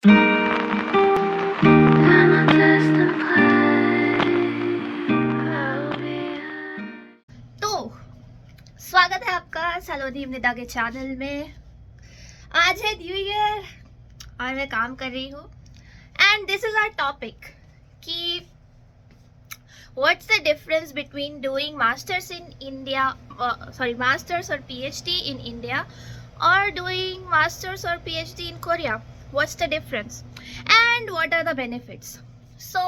तो स्वागत है आपका सलोनी मृदा के चैनल में। आज है न्यू ईयर और मैं काम कर रही हूँ and this is our topic कि what's the difference between doing masters in India, masters और PhD in India or doing masters or PhD in Korea. What's the difference and what are the benefits? So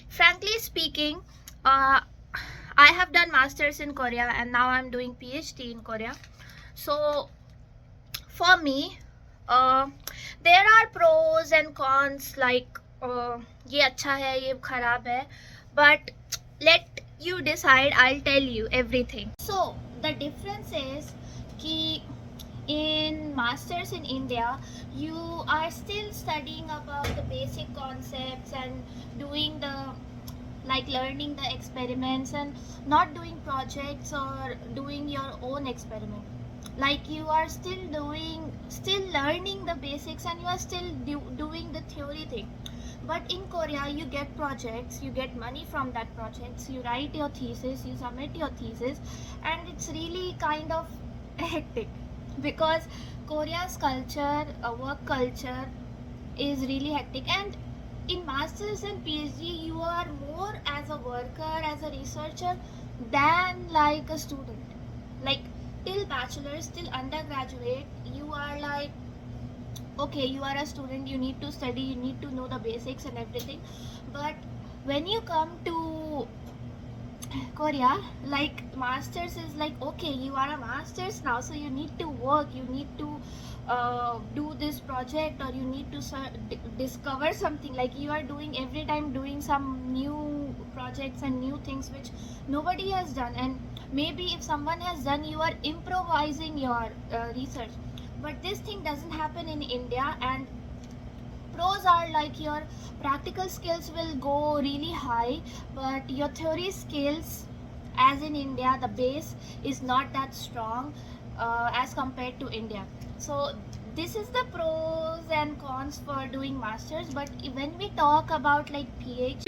frankly speaking, I have done masters in Korea and now I'm doing PhD in Korea. So for me, there are pros and cons, like ये अच्छा है ये खराब है, but let you decide. I'll tell you everything. So the difference is कि in masters in India you are still studying about the basic concepts and doing the learning the experiments and not doing projects or doing your own experiment. Like you are still learning the basics and you are still doing the theory thing. But in Korea you get projects, you get money from that projects, you write your thesis, you submit your thesis, and it's really kind of hectic because Korea's culture, work culture is really hectic. And in masters and PhD you are more as a worker, as a researcher than like a student. Like till bachelor's, till undergraduate, you are like, okay, you are a student, you need to study, you need to know the basics and everything. But when you come to Korea, like masters is like, okay, you are a masters now, so you need to work, you need to do this project, or you need to discover something. Like you are doing every time doing some new projects and new things which nobody has done, and maybe if someone has done, you are improvising your research. But this thing doesn't happen in India. And pros are like your practical skills will go really high, but your theory skills, as in India, the base is not that strong as compared to India. So this is the pros and cons for doing masters. But when we talk about like PhD,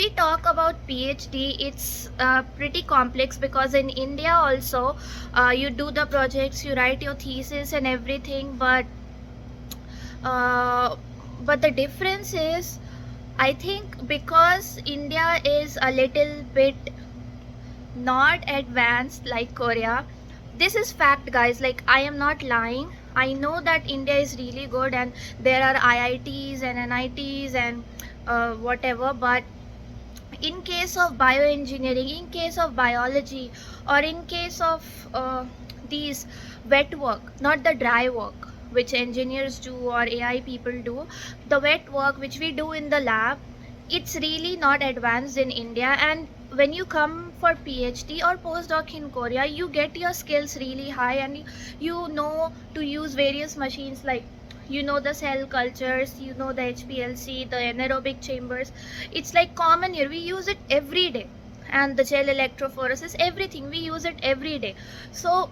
it's pretty complex because in India also you do the projects, you write your thesis and everything, but the difference is, I think, because India is a little bit not advanced like Korea. This is fact, guys. Like, I am not lying. I know that India is really good and there are IITs and NITs and whatever, but in case of bioengineering, in case of biology, or in case of these wet work, not the dry work which engineers do or AI people do, the wet work which we do in the lab, it's really not advanced in India. And when you come for PhD or postdoc in Korea, you get your skills really high and you know to use various machines, like you know the cell cultures, you know the HPLC, the anaerobic chambers. It's like common here, we use it every day. And the gel electrophoresis, everything, we use it every day. So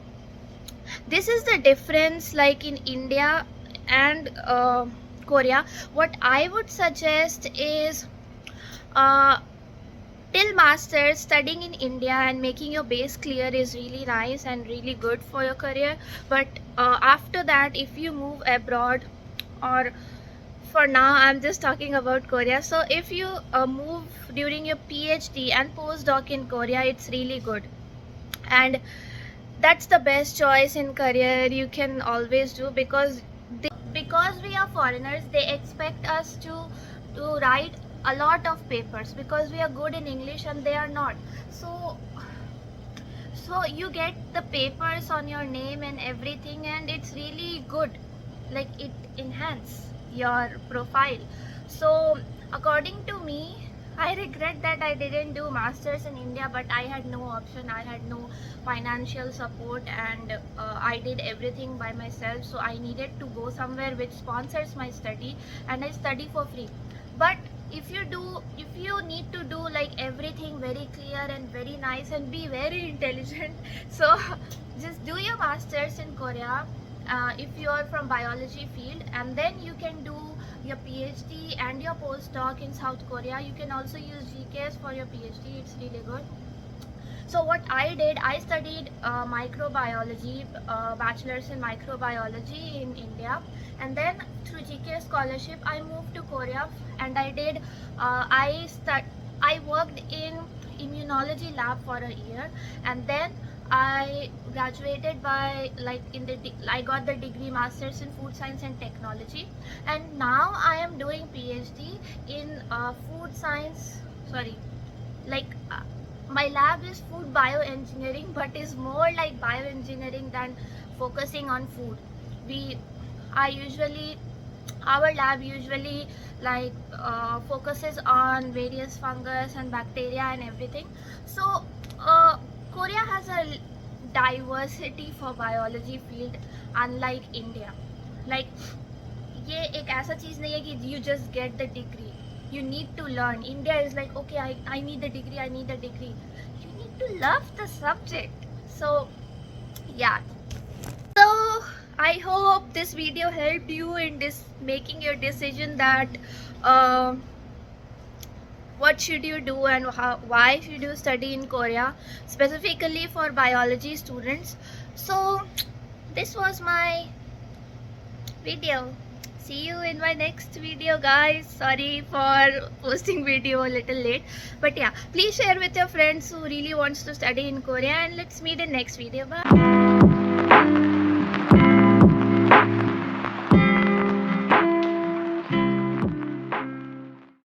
this is the difference, like in India and Korea. What I would suggest is till masters, studying in India and making your base clear is really nice and really good for your career. But after that, if you move abroad, or for now I'm just talking about Korea, so if you move during your PhD and postdoc in Korea, it's really good. And that's the best choice in career you can always do, because we are foreigners, they expect us to write a lot of papers because we are good in English and they are not. So you get the papers on your name and everything, and it's really good. Like it enhance your profile. So according to me, I regret that I didn't do masters in India, but I had no option. I had no financial support, and I did everything by myself. So I needed to go somewhere which sponsors my study, and I study for free. But if you need to do like everything very clear and very nice and be very intelligent, so just do your masters in Korea if you are from biology field, and then you can do PhD and your postdoc in South Korea, you can also use GKS for your PhD. It's really good. So what I did, I studied microbiology, bachelor's in microbiology in India, and then through GK scholarship I moved to Korea, and I did I worked in immunology lab for a year, and then I graduated by I got the degree masters in food science and technology, and now I am doing PhD in food science. Sorry, like. My lab is food bioengineering, but is more like bioengineering than focusing on food. we I usually Our lab usually focuses on various fungus and bacteria and everything. So Korea has a diversity for biology field, unlike India. Like, ये एक ऐसा चीज़ नहीं है कि you just get the degree. You need to learn. India is like, okay, I need the degree, I need the degree. You need to love the subject. So yeah. So I hope this video helped you in making your decision that what should you do and why should you study in Korea, specifically for biology students. So this was my video. See you in my next video, guys. Sorry for posting video a little late, but yeah, please share with your friends who really wants to study in Korea, and let's meet in next video. Bye.